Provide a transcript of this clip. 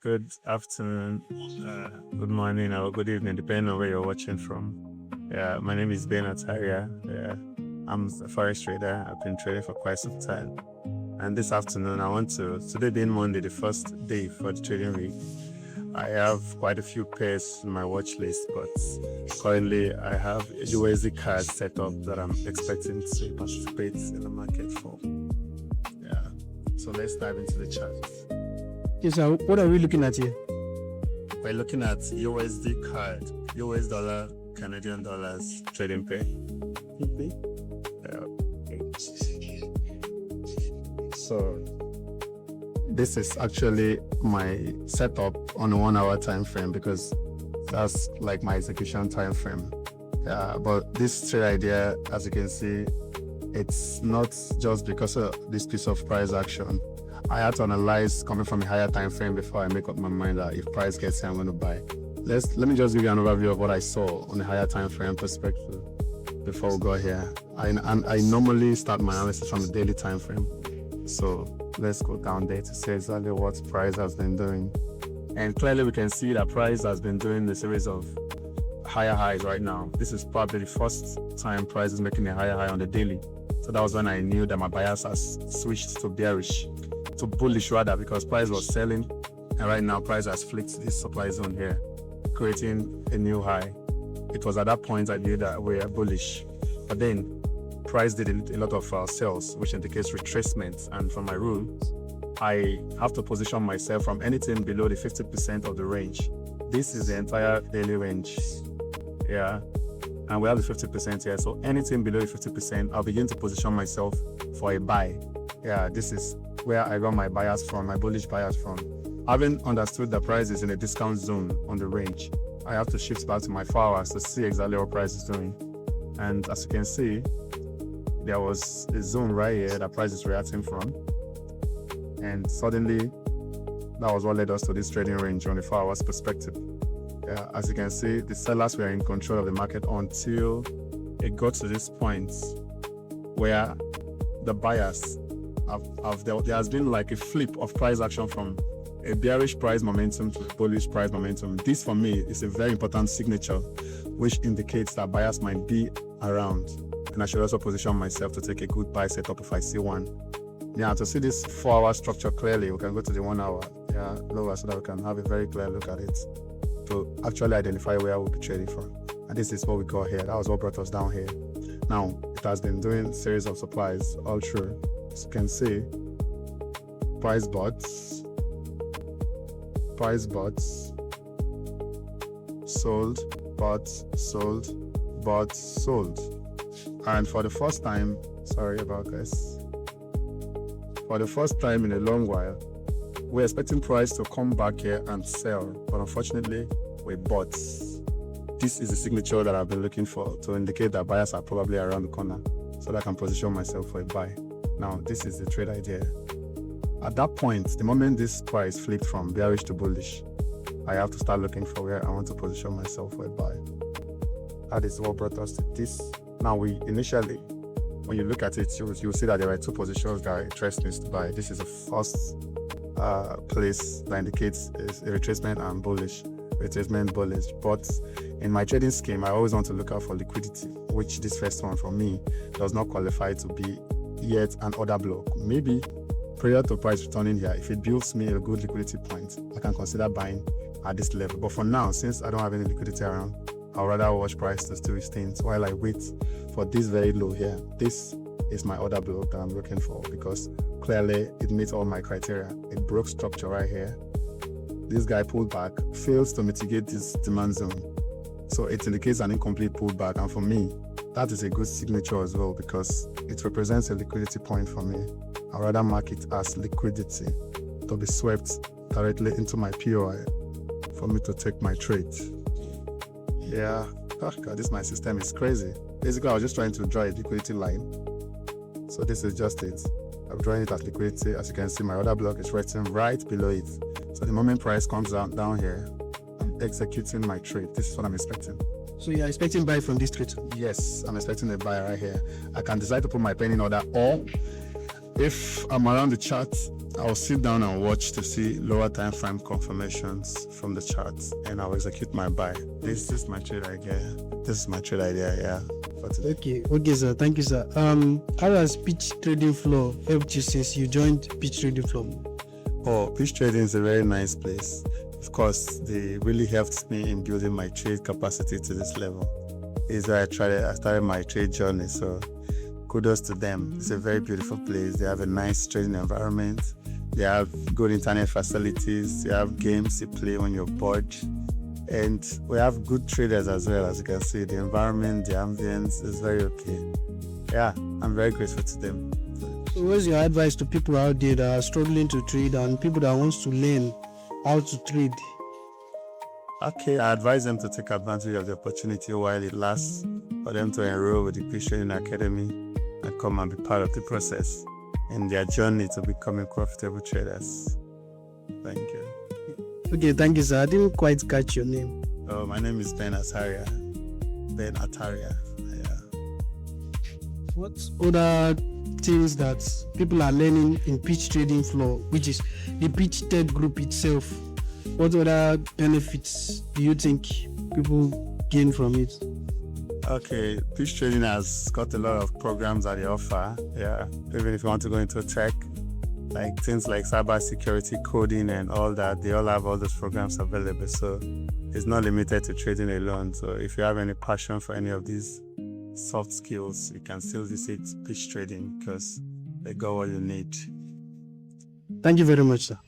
Good afternoon, good morning, or good evening, depending on where you're watching from. Yeah, my name is Ben Ataria. Yeah, I'm a forex trader. I've been trading for quite some time. And this afternoon, today being Monday, the first day for the trading week, I have quite a few pairs in my watch list, but currently I have a USD card set up that I'm expecting to participate in the market for. Yeah, so let's dive into the chart. Yes, sir. What are we looking at here? We're looking at USD card, US dollar, Canadian dollars trading pair. Okay. So this is actually my setup on a 1 hour time frame because that's like my execution time frame. But this trade idea, as you can see, it's not just because of this piece of price action. I had to analyze coming from a higher time frame before I make up my mind that if price gets here, I'm going to buy. Let me just give you an overview of what I saw on a higher time frame perspective before we go here. I normally start my analysis from the daily time frame. So let's go down there to see exactly what price has been doing. And clearly we can see that price has been doing a series of higher highs right now. This is probably the first time price is making a higher high on the daily. So that was when I knew that my bias has switched to bearish, to bullish rather, because price was selling. And right now price has flicked this supply zone here, creating a new high. It was at that point I knew that we are bullish. But then price did a lot of sales, which indicates retracement. And from my rules, I have to position myself from anything below the 50% of the range. This is the entire daily range. Yeah. And we have the 50% here. So anything below the 50%, I'll begin to position myself for a buy. Yeah, this is where I got my bias from, my bullish bias from. Having understood the price is in a discount zone on the range, I have to shift back to my 4 hours to see exactly what price is doing. And as you can see, there was a zone right here that price is reacting from. And suddenly, that was what led us to this trading range on a 4 hours perspective. As you can see, the sellers were in control of the market until it got to this point where the buyers there has been like a flip of price action from a bearish price momentum to a bullish price momentum. This for me is a very important signature, which indicates that buyers might be around. And I should also position myself to take a good buy setup if I see one. Yeah, to see this 4 hour structure clearly, we can go to the 1 hour lower so that we can have a very clear look at it to actually identify where we'll be trading from. And this is what we got here. That was what brought us down here. Now, it has been doing a series of supplies all through. As you can see, price bots, sold, bots, sold, bots, sold. And for the first time, sorry about this, for the first time in a long while, we're expecting price to come back here and sell, but unfortunately, we bought. This is the signature that I've been looking for to indicate that buyers are probably around the corner so that I can position myself for a buy. Now, this is the trade idea. At that point, the moment this price flipped from bearish to bullish, I have to start looking for where I want to position myself for a buy. That is what brought us to this. Now, when you look at it, you'll see that there are two positions that are interesting to buy. This is the first place that indicates is a retracement and bullish. Retracement, bullish. But in my trading scheme, I always want to look out for liquidity, which this first one for me does not qualify to be yet an order block. Maybe prior to price returning here, if it builds me a good liquidity point, I can consider buying at this level. But for now, since I don't have any liquidity around, I'd rather watch price to still sustain while I wait for this very low here. This is my order block that I'm looking for because clearly it meets all my criteria. It broke structure right here. This guy pulled back, fails to mitigate this demand zone. So it indicates an incomplete pullback. And for me, that is a good signature as well because it represents a liquidity point for me. I'd rather mark it as liquidity to be swept directly into my POI for me to take my trade. Yeah, oh God, my system is crazy. Basically, I was just trying to draw a liquidity line. So this is just it. I'm drawing it as liquidity. As you can see, my order block is written right below it. So the moment price comes down here, I'm executing my trade. This is what I'm expecting. So you're expecting buy from this trade? Yes, I'm expecting a buy right here. I can decide to put my pen in order, or if I'm around the chart I'll sit down and watch to see lower time frame confirmations from the charts, and I'll execute my buy. This is my trade idea. This is my trade idea, yeah. For today. Okay, sir. Thank you, sir. How has Pitch Trading Floor helped you since you joined Pitch Trading Floor? Oh, Peach Trading is a very nice place. Of course, they really helped me in building my trade capacity to this level. This is where I started my trade journey, so kudos to them. It's a very beautiful place. They have a nice trading environment. They have good internet facilities. They have games you play when you're bored. And we have good traders as well. As you can see, the environment, the ambience is very okay. Yeah, I'm very grateful to them. So what's your advice to people out there that are struggling to trade and people that wants to learn how to trade? Okay, I advise them to take advantage of the opportunity while it lasts, for them to enroll with the Peachtrading Trading Academy and come and be part of the process in their journey to becoming profitable traders. Thank you. Okay, thank you, sir. I didn't quite catch your name. Oh, my name is Ben Ataria. Ben Ataria. Yeah. What other things that people are learning in Pitch Trading Floor, which is the Pitch Tech group itself? What other benefits do you think people gain from it? Okay, Peach Trading has got a lot of programs that they offer. Yeah, even if you want to go into tech, like things like cyber security, coding, and all that, they all have all those programs available. So it's not limited to trading alone. So if you have any passion for any of these soft skills, you can still visit Peach Trading because they got what you need. Thank you very much, sir.